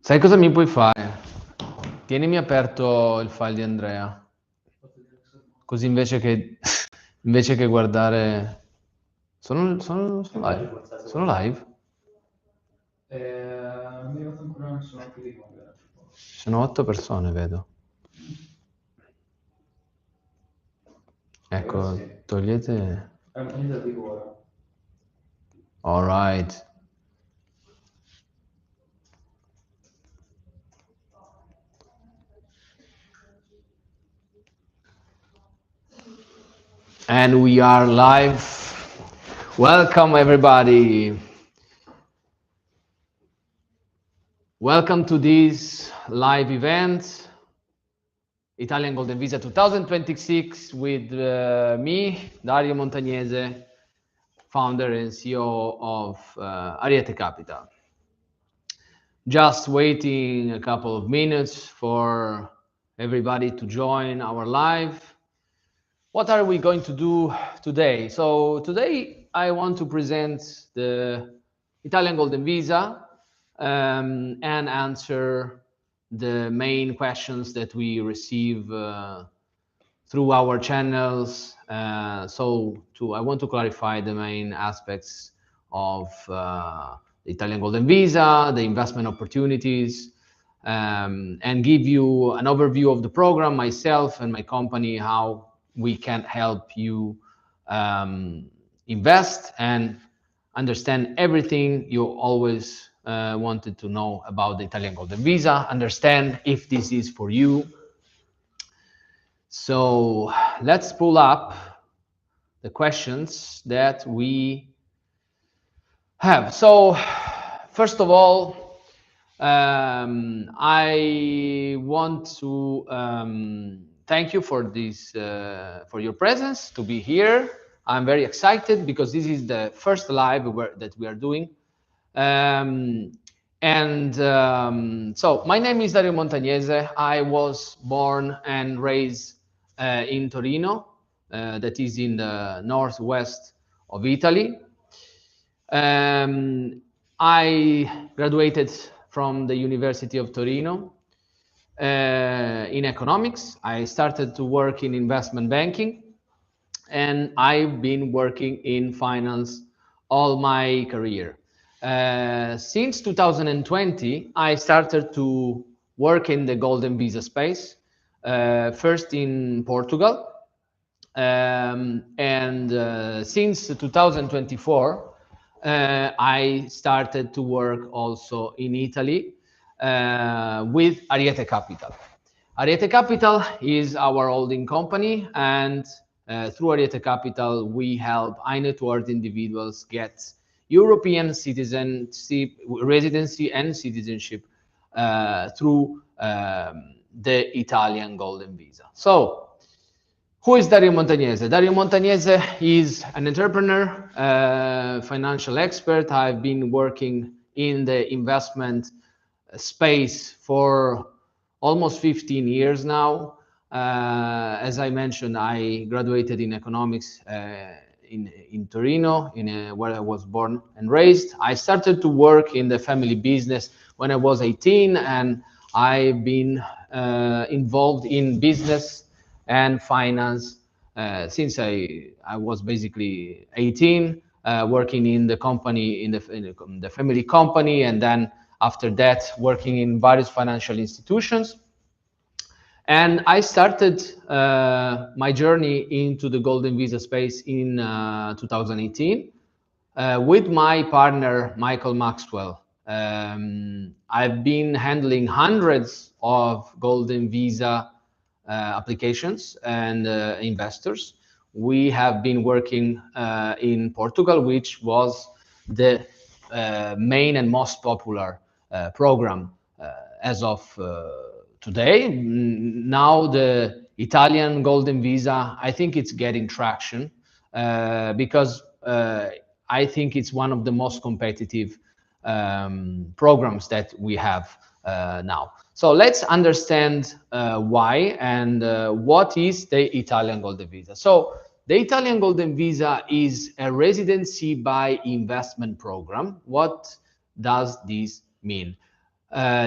Sai cosa mi puoi fare? Tienimi aperto il file di Andrea, così invece che, invece che guardare... Sono live? Sono live? Non mi ricordo ancora, non sono più di Ci sono 8 persone, vedo. Ecco, sì. togliete... Inizia di ora. All right. And we are live. Welcome everybody. Welcome to this live event, Italian Golden Visa 2026 with me, Dario Montagnese, founder and CEO of Ariete Capital. Just waiting a couple of minutes for everybody to join our live. What are we going to do today? So today I want to present the Italian Golden Visa and answer the main questions that we receive through our channels. I want to clarify the main aspects of the Italian Golden Visa, the investment opportunities, and give you an overview of the program, myself and my company, how we can help you invest and understand everything you always wanted to know about the Italian Golden Visa, understand if this is for you. So let's pull up the questions that we have. So first of all, I want to thank you for this, for your presence, to be here. I'm very excited because this is the first live that we are doing. So my name is Dario Montagnese. I was born and raised in Torino, that is in the northwest of Italy. I graduated from the University of Torino in economics. I started to work in investment banking, and I've been working in finance all my career. Since 2020, I started to work in the Golden Visa space, first in Portugal, since 2024, I started to work also in Italy with Ariete Capital. Ariete Capital is our holding company, and through Ariete Capital, we help high net worth individuals get European citizenship, residency and citizenship through the Italian Golden Visa. So, who is Dario Montagnese? Dario Montagnese is an entrepreneur, financial expert. I've been working in the investment space for almost 15 years now. As I mentioned, I graduated in economics in Torino, where I was born and raised. I started to work in the family business when I was 18, and I've been involved in business and finance since I was basically 18, working in the company, in the family company, and then after that working in various financial institutions. And I started my journey into the Golden Visa space in 2018 with my partner, Michael Maxwell. I've been handling hundreds of Golden Visa applications and investors. We have been working in Portugal, which was the main and most popular program as of today. Now the Italian Golden Visa, I think it's getting traction because I think it's one of the most competitive programs that we have now. So let's understand why and what is the Italian Golden Visa. So the Italian Golden Visa is a residency by investment program. What does this mean?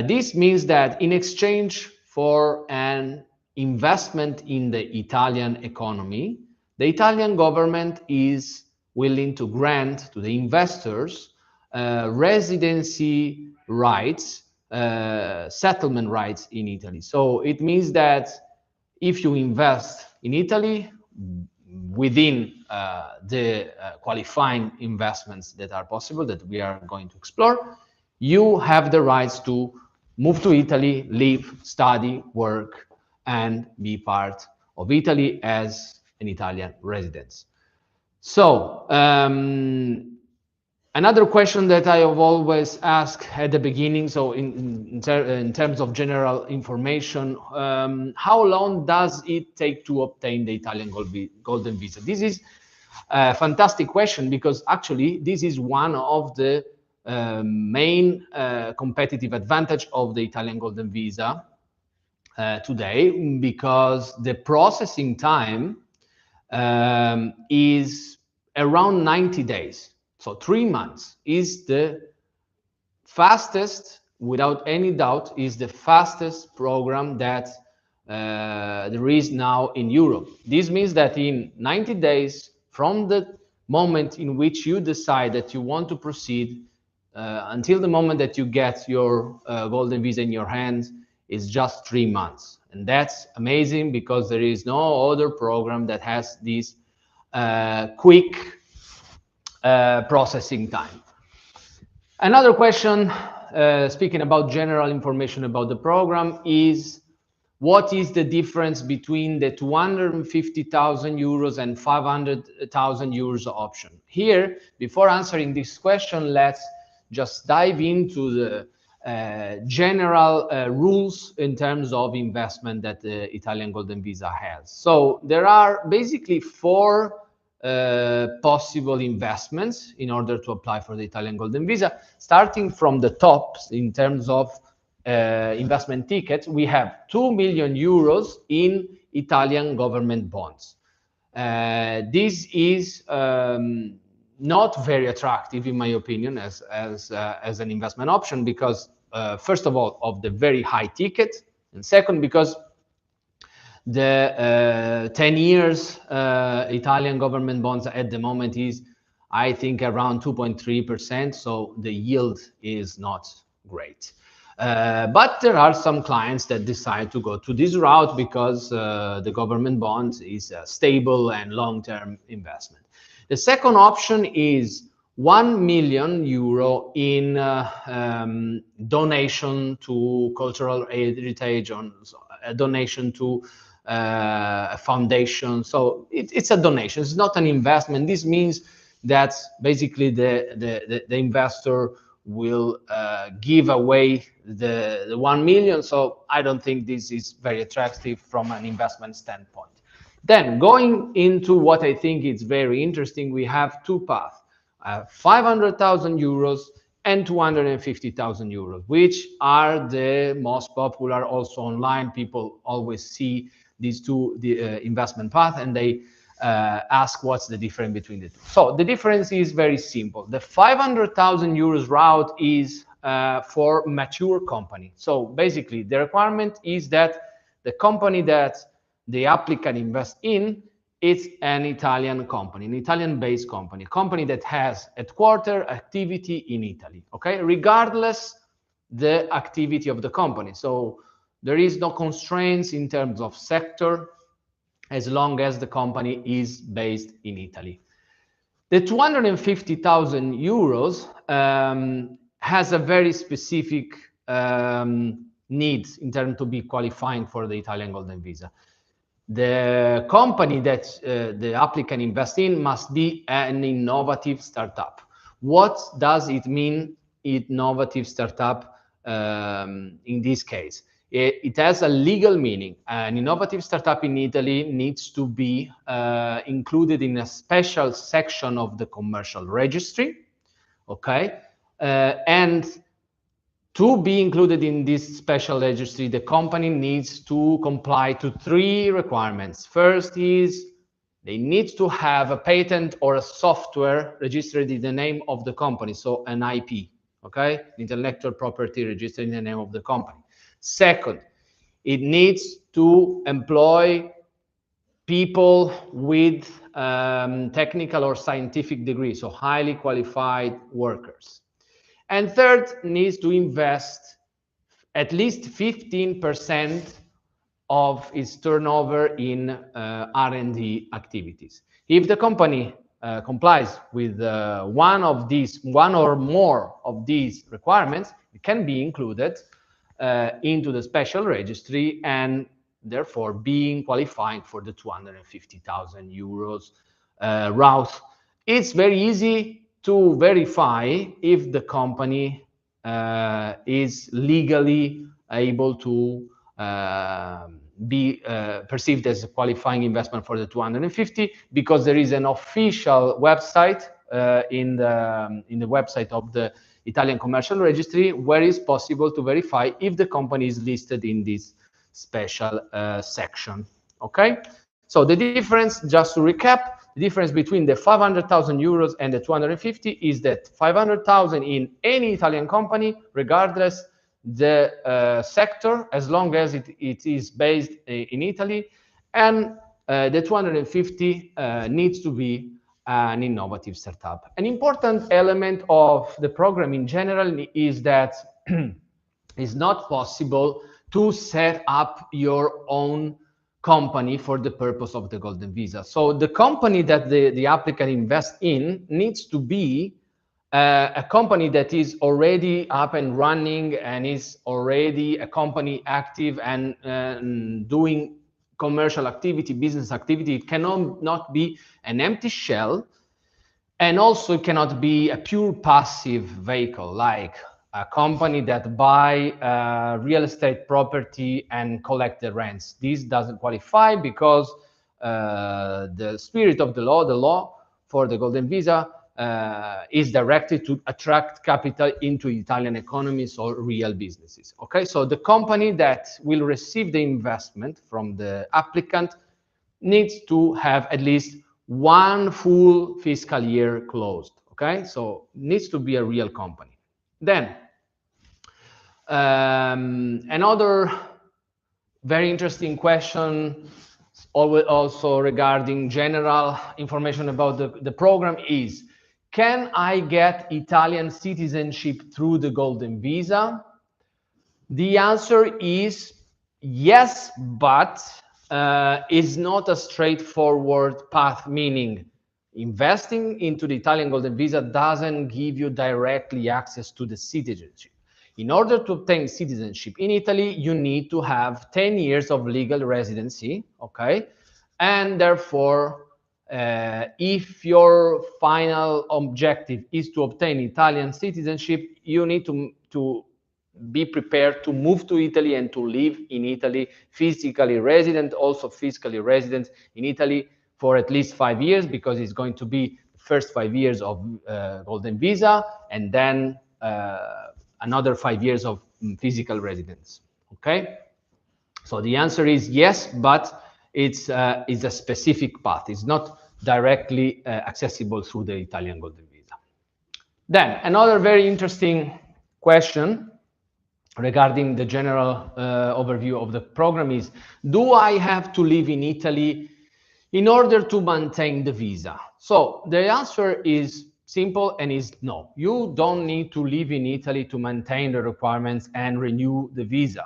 This means that in exchange for an investment in the Italian economy, the Italian government is willing to grant to the investors residency rights, settlement rights in Italy. So it means that if you invest in Italy within the qualifying investments that are possible, that we are going to explore, you have the rights to move to Italy, live, study, work, and be part of Italy as an Italian resident. So, another question that I have always asked at the beginning, so in terms of general information, how long does it take to obtain the Italian golden visa? This is a fantastic question because actually this is one of the main competitive advantage of the Italian golden visa today, because the processing time is around 90 days. So 3 months is the fastest, without any doubt, is the fastest program that there is now in Europe. This means that in 90 days from the moment in which you decide that you want to proceed until the moment that you get your golden visa in your hands is just 3 months. And that's amazing because there is no other program that has this quick processing time. Another question, speaking about general information about the program, is what is the difference between the 250,000 euros and 500,000 euros option? Here, before answering this question, let's just dive into the general rules in terms of investment that the Italian Golden Visa has. So there are basically 4 possible investments in order to apply for the Italian Golden Visa. Starting from the top, in terms of investment tickets, we have 2 million euros in Italian government bonds. This is not very attractive, in my opinion, as an investment option because, first of all, of the very high ticket, and second, because the 10 years Italian government bonds at the moment is, I think, around 2.3%, so the yield is not great. But there are some clients that decide to go to this route because the government bond is a stable and long-term investment. The second option is 1 million euro in donation to cultural heritage, on a donation to a foundation. So it's a donation, it's not an investment. This means that basically the investor will give away the 1 million. So I don't think this is very attractive from an investment standpoint. Then going into what I think is very interesting, we have 2 paths, 500,000 euros and 250,000 euros, which are the most popular also online. People always see these 2 investment paths and they ask what's the difference between the 2. So the difference is very simple. The 500,000 euros route is for mature company. So basically the requirement is that the company that the applicant invests in, it's an Italian company, an Italian-based company, a company that has headquarter activity in Italy, okay? Regardless the activity of the company. So there is no constraints in terms of sector as long as the company is based in Italy. The 250,000 euros has a very specific needs in terms to be qualifying for the Italian Golden Visa. The company that the applicant invests in must be an innovative startup. What does it mean, innovative startup, in this case? It has a legal meaning. An innovative startup in Italy needs to be included in a special section of the commercial registry, okay? And to be included in this special registry, the company needs to comply to 3 requirements. First is they need to have a patent or a software registered in the name of the company, so an IP, okay? Intellectual property registered in the name of the company. Second, it needs to employ people with technical or scientific degrees, so highly qualified workers. And third, needs to invest at least 15% of its turnover in R&D activities. If the company complies with one or more of these requirements, it can be included into the special registry and therefore being qualified for the 250,000 euros route. It's very easy to verify if the company is legally able to be perceived as a qualifying investment for the 250, because there is an official website in the website of the Italian Commercial Registry where it's possible to verify if the company is listed in this special section. Okay, so the difference, just to recap, the difference between the 500,000 euros and the 250 is that 500,000 in any Italian company, regardless the sector, as long as it is based in Italy, and the 250 needs to be an innovative startup. An important element of the program in general is that it's not possible to set up your own company for the purpose of the Golden Visa. So the company that the applicant invests in needs to be a company that is already up and running and is already a company active and doing commercial activity, business activity. It cannot not be an empty shell, and also it cannot be a pure passive vehicle like a company that buy real estate property and collect the rents. This doesn't qualify because the spirit of the law for the Golden Visa is directed to attract capital into Italian economies or real businesses. Okay, so the company that will receive the investment from the applicant needs to have at least one full fiscal year closed. Okay, so needs to be a real company. Then another very interesting question, also regarding general information about the program, is: can I get Italian citizenship through the Golden Visa? The answer is yes, but is not a straightforward path, meaning investing into the Italian Golden Visa doesn't give you directly access to the citizenship. In order to obtain citizenship in Italy, you need to have 10 years of legal residency, okay? And therefore, if your final objective is to obtain Italian citizenship, you need to be prepared to move to Italy and to live in Italy, physically resident, also fiscally resident in Italy for at least 5 years, because it's going to be the first 5 years of Golden Visa, and then another 5 years of physical residence. Okay, so the answer is yes, but it's a specific path. It's not directly accessible through the Italian Golden Visa. Then another very interesting question regarding the general overview of the program is: do I have to live in Italy in order to maintain the visa? So the answer is simple and is no. You don't need to live in Italy to maintain the requirements and renew the visa.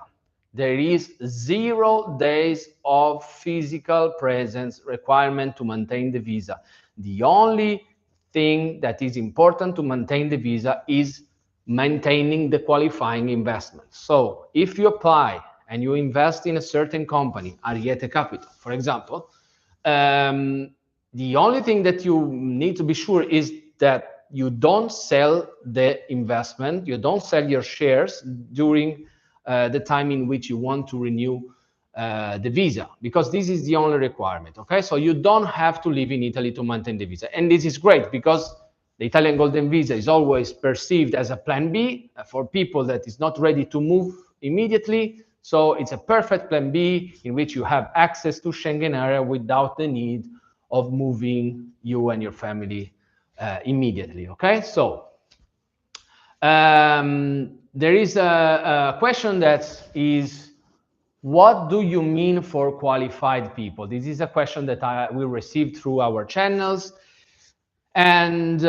There is 0 days of physical presence requirement to maintain the visa. The only thing that is important to maintain the visa is maintaining the qualifying investment. So if you apply and you invest in a certain company, Ariete Capital, for example, the only thing that you need to be sure is that you don't sell the investment, you don't sell your shares during the time in which you want to renew the visa, because this is the only requirement. Okay, so you don't have to live in Italy to maintain the visa, and this is great because the Italian Golden Visa is always perceived as a plan B for people that is not ready to move immediately. So it's a perfect plan B in which you have access to Schengen area without the need of moving you and your family immediately. Okay, so There is a question that is, what do you mean for qualified people? This is a question that we received through our channels. And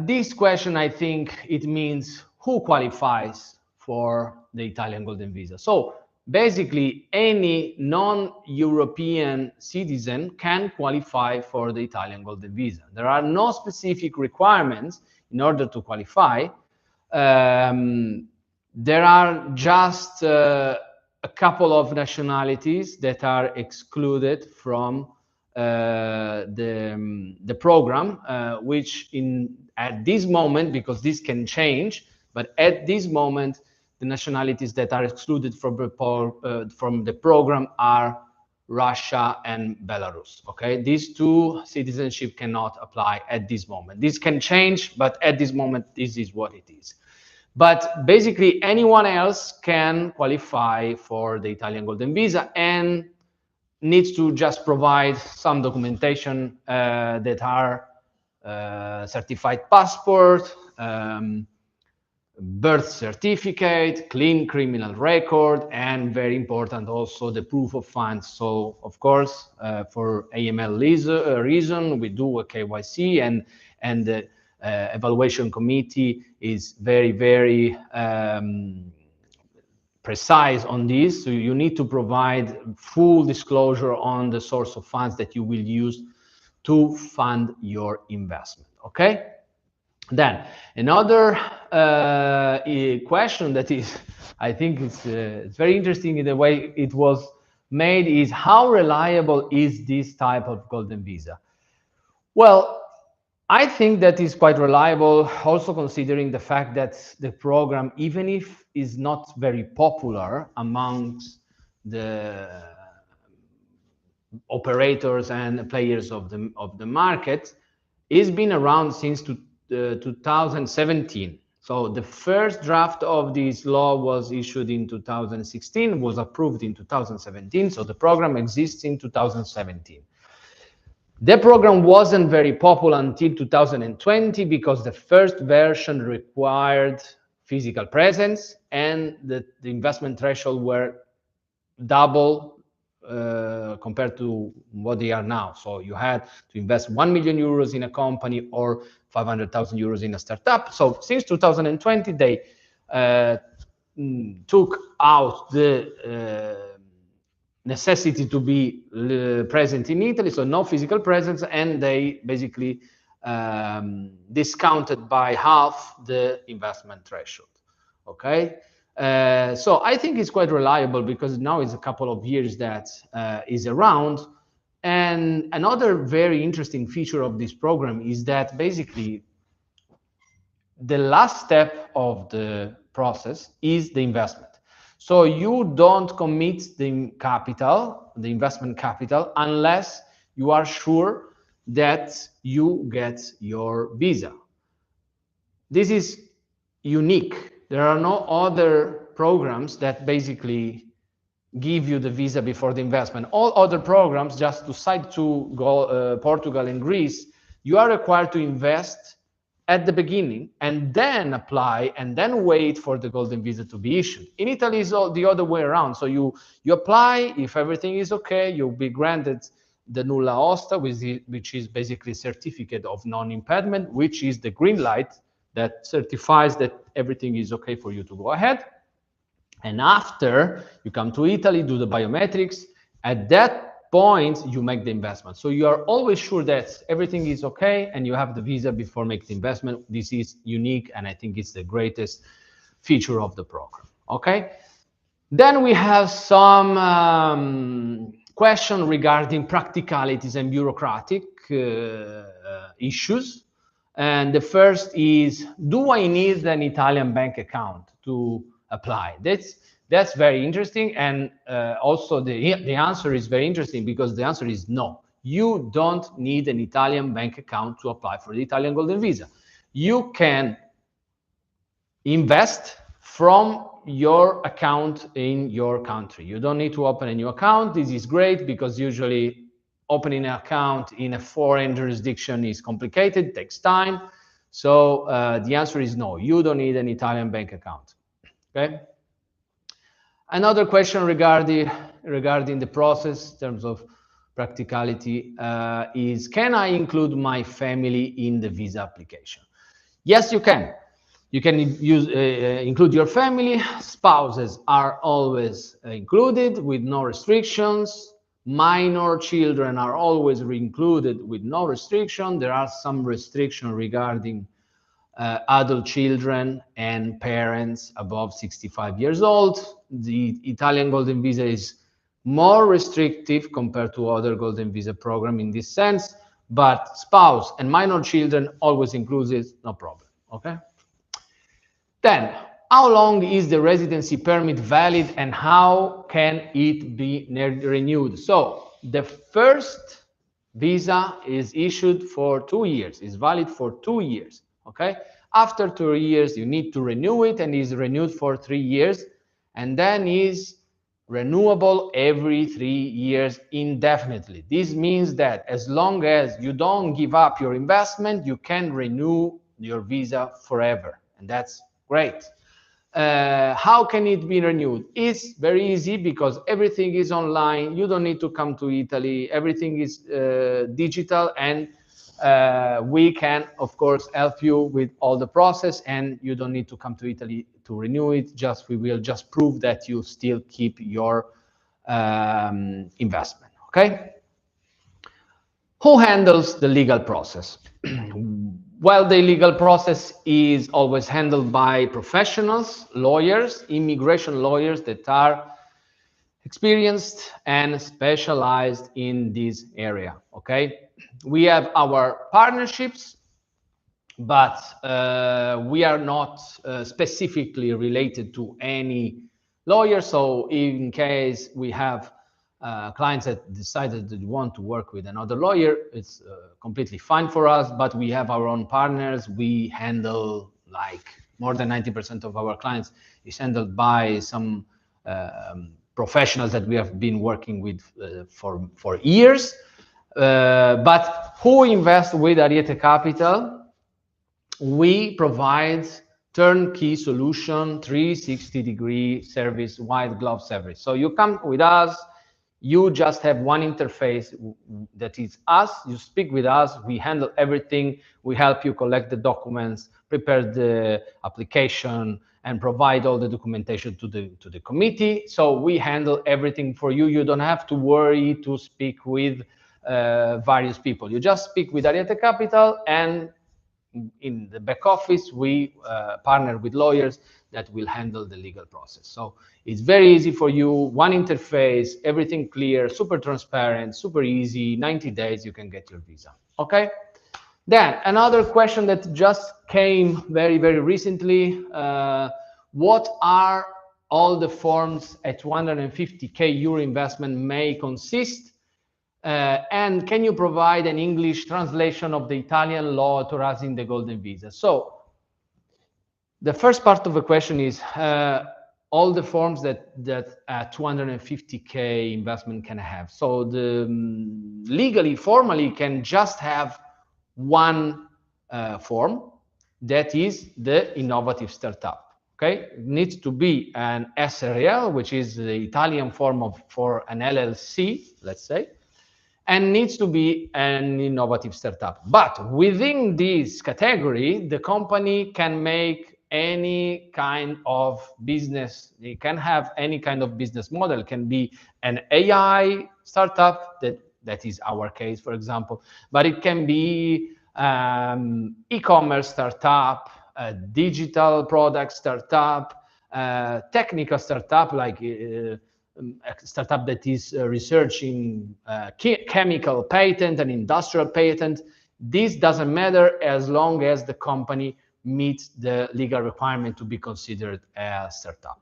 this question, I think it means who qualifies for the Italian Golden Visa. So basically, any non-European citizen can qualify for the Italian Golden Visa. There are no specific requirements in order to qualify. There are just a couple of nationalities that are excluded from the program, which at this moment, because this can change, but at this moment, the nationalities that are excluded from the program are Russia and Belarus. Okay, these two citizenship cannot apply at this moment. This can change, but at this moment, this is what it is. But basically, anyone else can qualify for the Italian Golden Visa and needs to just provide some documentation that are certified passport, birth certificate, clean criminal record, and very important also the proof of funds. So of course, for AML reason, we do a KYC, and the evaluation committee is very precise on this. So you need to provide full disclosure on the source of funds that you will use to fund your investment. Okay. Then another question that is, I think it's very interesting in the way it was made, is how reliable is this type of golden visa? Well, I think that is quite reliable, also considering the fact that the program, even if is not very popular amongst the operators and players of the market, it's been around since 2017. So the first draft of this law was issued in 2016, was approved in 2017. So the program exists in 2017. The program wasn't very popular until 2020 because the first version required physical presence and the investment threshold were double compared to what they are now. So you had to invest 1 million euros in a company or 500,000 euros in a startup. So since 2020, they took out the necessity to be present in Italy, so no physical presence, and they basically discounted by half the investment threshold. Okay. So I think it's quite reliable because now it's a couple of years that is around. And another very interesting feature of this program is that basically the last step of the process is the investment. So you don't commit the capital, the investment capital, unless you are sure that you get your visa. This is unique. There are no other programs that basically give you the visa before the investment. All other programs, just to cite to Portugal and Greece, you are required to invest at the beginning and then apply and then wait for the golden visa to be issued. In Italy, it's all the other way around. So you apply, if everything is okay, you'll be granted the nulla osta, which is basically certificate of non-impediment, which is the green light that certifies that everything is okay for you to go ahead. And after you come to Italy, do the biometrics, at that point, you make the investment. So you are always sure that everything is okay and you have the visa before making the investment. This is unique, and I think it's the greatest feature of the program. Okay. Then we have some question regarding practicalities and bureaucratic issues. And the first is, do I need an Italian bank account to apply? That's very interesting, and also the answer is very interesting because the answer is no. You don't need an Italian bank account to apply for the Italian Golden Visa. You can invest from your account in your country. You don't need to open a new account. This is great because usually opening an account in a foreign jurisdiction is complicated, takes time. So the answer is no, you don't need an Italian bank account. Okay. Another question regarding the process in terms of practicality is, can I include my family in the visa application? Yes, you can. You can include your family. Spouses are always included with no restrictions. Minor children are always included with no restriction. There are some restrictions regarding adult children and parents above 65 years old. The Italian Golden Visa is more restrictive compared to other Golden Visa program in this sense, but spouse and minor children always included, no problem, okay? Then, how long is the residency permit valid and how can it be renewed? So, the first visa is issued for 2 years, is valid for 2 years, okay? After 2 years, you need to renew it and is renewed for 3 years, and then is renewable every 3 years indefinitely. This means that as long as you don't give up your investment, you can renew your visa forever, and that's great. How can it be renewed? It's very easy because everything is online. You don't need to come to Italy. Everything is digital, and we can, of course, help you with all the process, and you don't need to come to Italy to renew it. We will just prove that you still keep your investment, okay? Who handles the legal process? Well, the legal process is always handled by professionals, lawyers, immigration lawyers that are experienced and specialized in this area, okay? We have our partnerships, but we are not specifically related to any lawyer. So in case we have clients that decided that want to work with another lawyer, it's completely fine for us, but we have our own partners. We handle like more than 90% of our clients is handled by some professionals that we have been working with for years. But who invests with Ariete Capital? We provide turnkey solution, 360-degree service, white glove service. So you come with us, you just have one interface that is us. You speak with us, we handle everything. We help you collect the documents, prepare the application, and provide all the documentation to the committee. So we handle everything for you. You don't have to worry to speak with various people. You just speak with Ariete Capital, and in the back office, we partner with lawyers that will handle the legal process. So it's very easy for you, one interface, everything clear, super transparent, super easy, 90 days, you can get your visa, okay? Then another question that just came very, very recently, what are all the forms a 250K euro investment may consist? And can you provide an English translation of the Italian law authorizing the Golden Visa? So the first part of the question is all the forms that a 250K investment can have. So the legally, formally, can just have one form, that is the innovative startup. Okay, it needs to be an SRL, which is the Italian form for an LLC, let's say, and needs to be an innovative startup. But within this category, the company can make any kind of business. It can have any kind of business model. It can be an AI startup, that is our case, for example, but it can be e-commerce startup, a digital product startup, technical startup, like a startup that is researching chemical patent and industrial patent. This doesn't matter as long as the company meets the legal requirement to be considered a startup.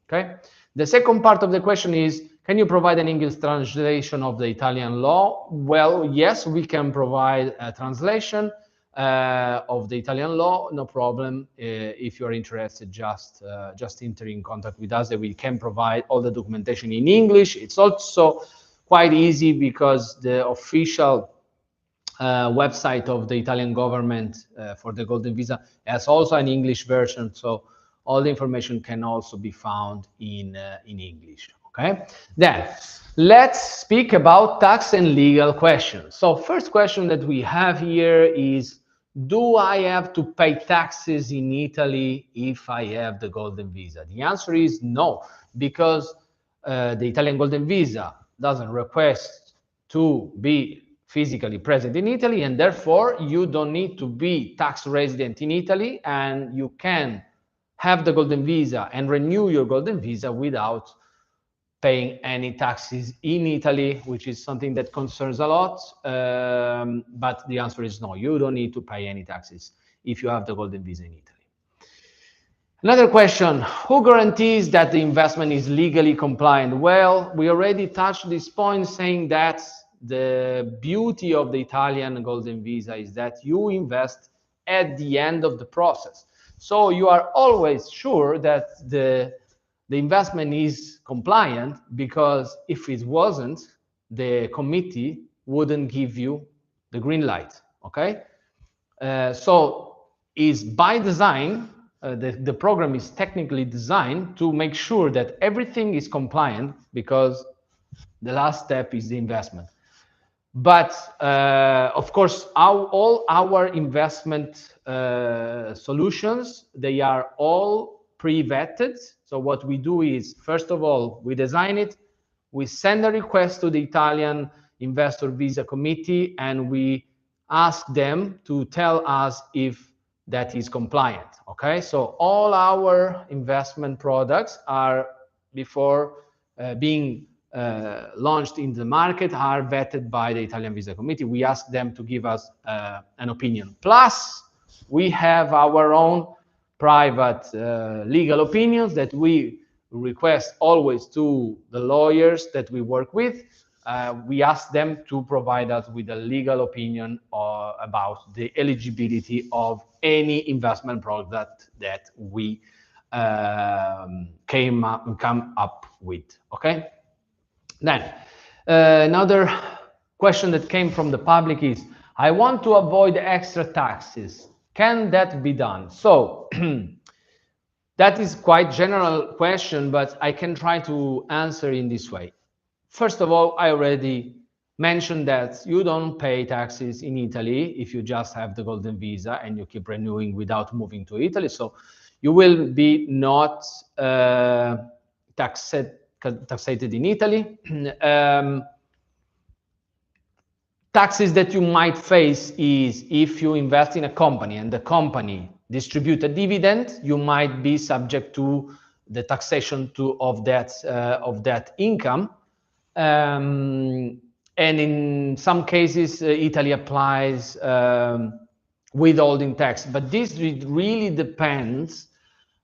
Okay. The second part of the question is, can you provide an English translation of the Italian law? Well, yes, we can provide a translation of the Italian law, no problem. If you're interested, just enter in contact with us, and we can provide all the documentation in English. It's also quite easy because the official website of the Italian government for the Golden Visa has also an English version, so all the information can also be found in English. Okay, then let's speak about tax and legal questions. So first question that we have here is, do I have to pay taxes in Italy if I have the Golden Visa? The answer is no, because the Italian Golden Visa doesn't request to be physically present in Italy, and therefore you don't need to be tax resident in Italy, and you can have the Golden Visa and renew your Golden Visa without paying any taxes in Italy, which is something that concerns a lot. But the answer is no, you don't need to pay any taxes if you have the Golden Visa in Italy. Another question, who guarantees that the investment is legally compliant? Well, we already touched this point, saying that the beauty of the Italian Golden Visa is that you invest at the end of the process. So you are always sure that the investment is compliant, because if it wasn't, the committee wouldn't give you the green light, okay? So is by design, the program is technically designed to make sure that everything is compliant, because the last step is the investment. But of course, all our investment solutions, they are all pre-vetted. So what we do is, first of all, we design it, we send a request to the Italian Investor Visa Committee, and we ask them to tell us if that is compliant. Okay, so all our investment products are, before being launched in the market, are vetted by the Italian Visa Committee. We ask them to give us an opinion. Plus, we have our own private legal opinions that we request always to the lawyers that we work with. We ask them to provide us with a legal opinion about the eligibility of any investment product that we come up with. Okay. Then another question that came from the public is, I want to avoid extra taxes. Can that be done? So that is quite general question, but I can try to answer in this way. First of all, I already mentioned that you don't pay taxes in Italy if you just have the Golden Visa and you keep renewing without moving to Italy. So you will be not taxed in Italy. Taxes that you might face is if you invest in a company and the company distribute a dividend, you might be subject to the taxation of that income. And in some cases, Italy applies withholding tax, but this really depends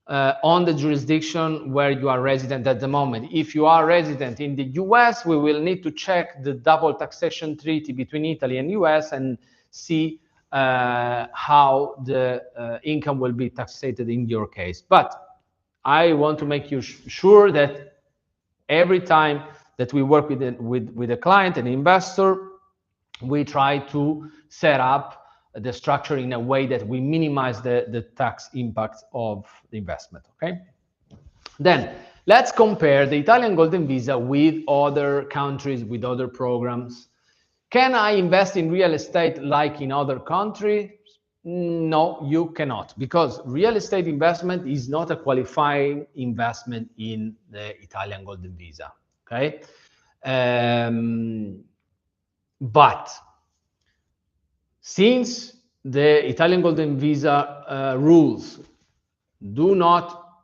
on the jurisdiction where you are resident at the moment. If you are resident in the US, we will need to check the double taxation treaty between Italy and US and see how the income will be taxed in your case. But I want to make you sure that every time that we work with a client, an investor, we try to set up the structure in a way that we minimize the tax impact of the investment, okay? Then let's compare the Italian Golden Visa with other countries, with other programs. Can I invest in real estate like in other countries? No, you cannot, because real estate investment is not a qualifying investment in the Italian Golden Visa, okay? But since the Italian Golden Visa rules do not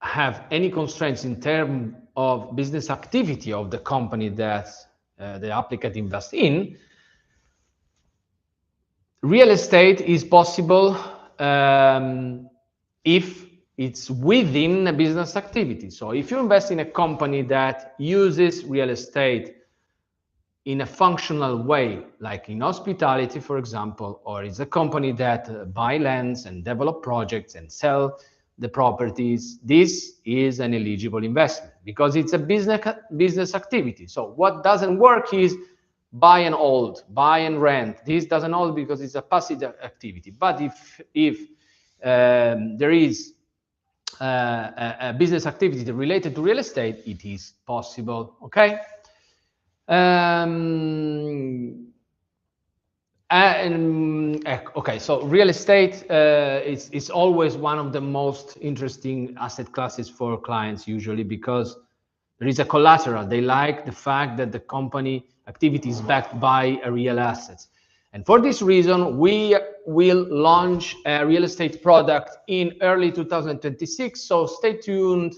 have any constraints in terms of business activity of the company that the applicant invests in, real estate is possible if it's within a business activity. So if you invest in a company that uses real estate in a functional way, like in hospitality, for example, or it's a company that buy lands and develop projects and sell the properties, this is an eligible investment because it's a business activity. So what doesn't work is buy and hold, buy and rent. This doesn't hold because it's a passive activity. But if there is a business activity related to real estate, it is possible. Okay. Okay, so real estate is always one of the most interesting asset classes for clients, usually because there is a collateral. They like the fact that the company activity is backed by a real assets. And for this reason, we will launch a real estate product in early 2026. So stay tuned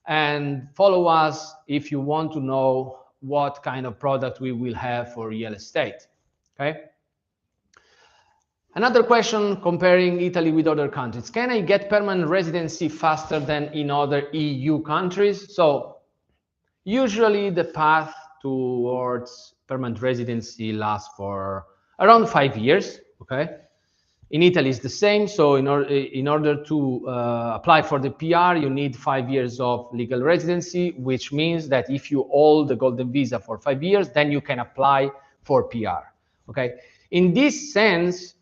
and follow us if you want to know what kind of product we will have for real estate. Okay. Another question comparing Italy with other countries. Can I get permanent residency faster than in other EU countries? So usually the path towards permanent residency lasts for around 5 years, okay? In Italy it's the same, so in order to apply for the PR, you need 5 years of legal residency, which means that if you hold the golden visa for 5 years, then you can apply for PR, okay? In this sense,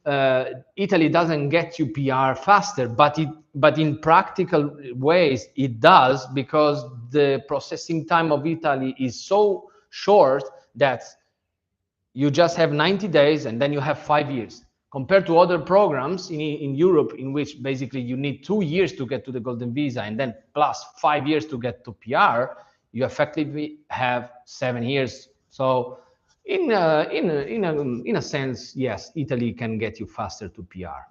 Italy doesn't get you PR faster, but in practical ways it does, because the processing time of Italy is so short that you just have 90 days and then you have 5 years. Compared to other programs in Europe, in which basically you need 2 years to get to the golden visa and then plus 5 years to get to PR, you effectively have 7 years. So in a sense, yes, Italy can get you faster to PR.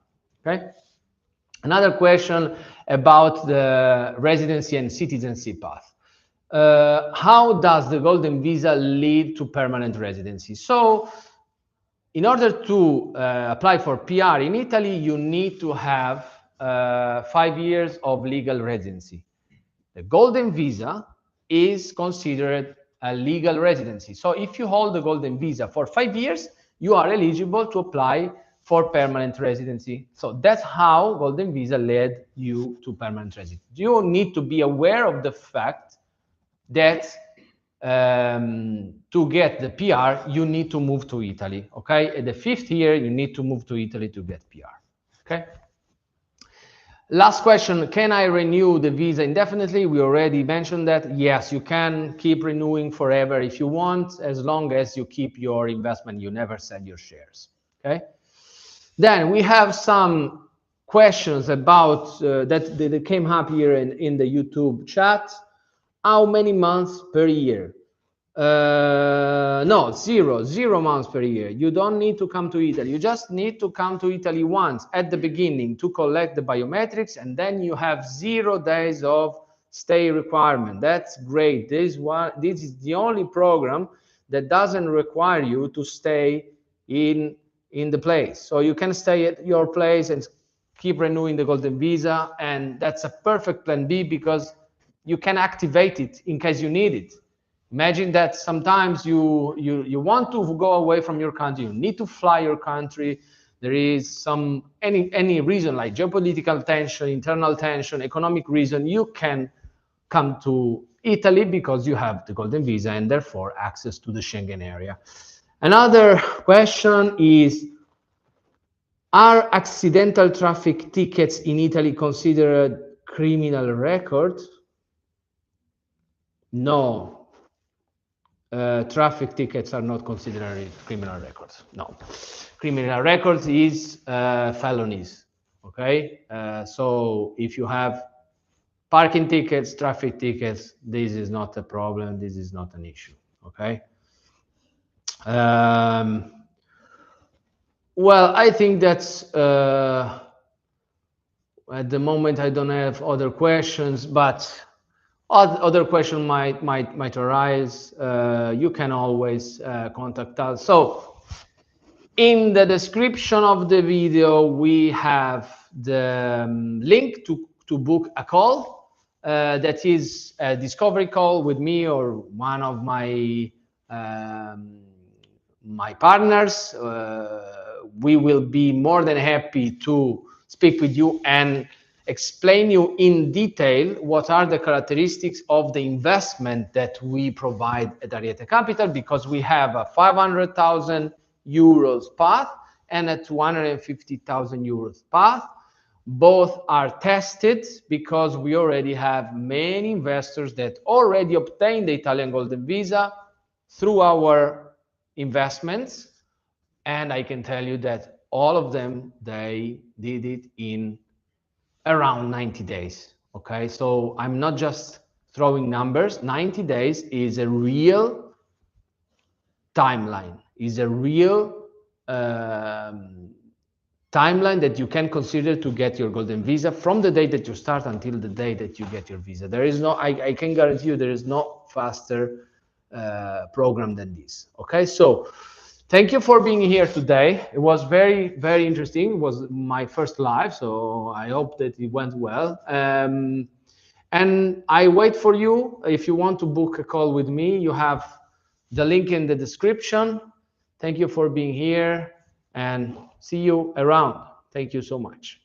Okay. Another question about the residency and citizenship path. How does the golden visa lead to permanent residency? So in order to apply for PR in Italy, you need to have 5 years of legal residency. The golden visa is considered a legal residency. So if you hold the golden visa for 5 years, you are eligible to apply for permanent residency. So that's how golden visa led you to permanent residency. You need to be aware of the fact that to get the PR, you need to move to Italy. Okay, at the 5th year, you need to move to Italy to get PR. Okay. Last question, can I renew the visa indefinitely? We already mentioned that. Yes, you can keep renewing forever if you want, as long as you keep your investment, you never sell your shares. Okay. Then we have some questions about that came up here in the YouTube chat. How many months per year? No, zero months per year. You don't need to come to Italy. You just need to come to Italy once at the beginning to collect the biometrics, and then you have 0 days of stay requirement. That's great. This is the only program that doesn't require you to stay in the place. So you can stay at your place and keep renewing the golden visa, and that's a perfect plan B, because you can activate it in case you need it. Imagine that sometimes you want to go away from your country, you need to fly your country, there is any reason like geopolitical tension, internal tension, economic reason, you can come to Italy because you have the golden visa and therefore access to the Schengen area. Another question is, are accidental traffic tickets in Italy considered criminal record? No. Traffic tickets are not considered criminal records. No, criminal records is felonies. Okay, so if you have parking tickets, traffic tickets, this is not a problem. This is not an issue. Okay. Well, I think that's at the moment I don't have other questions, but other question might arise. You can always contact us. So in the description of the video, we have the link to book a call. That is a discovery call with me or one of my partners. We will be more than happy to speak with you and explain you in detail what are the characteristics of the investment that we provide at Ariete Capital, because we have a 500,000 euros path and a 250,000 euros path. Both are tested because we already have many investors that already obtained the Italian Golden Visa through our investments. And I can tell you that all of them, they did it in around 90 days. Okay, so I'm not just throwing numbers. 90 days is a real timeline, is a real timeline that you can consider to get your golden visa from the day that you start until the day that you get your visa. There is no, I can guarantee you there is no faster program than this. Okay, so thank you for being here today. It was very, very interesting. It was my first live, so I hope that it went well. And I wait for you. If you want to book a call with me, you have the link in the description. Thank you for being here and see you around. Thank you so much.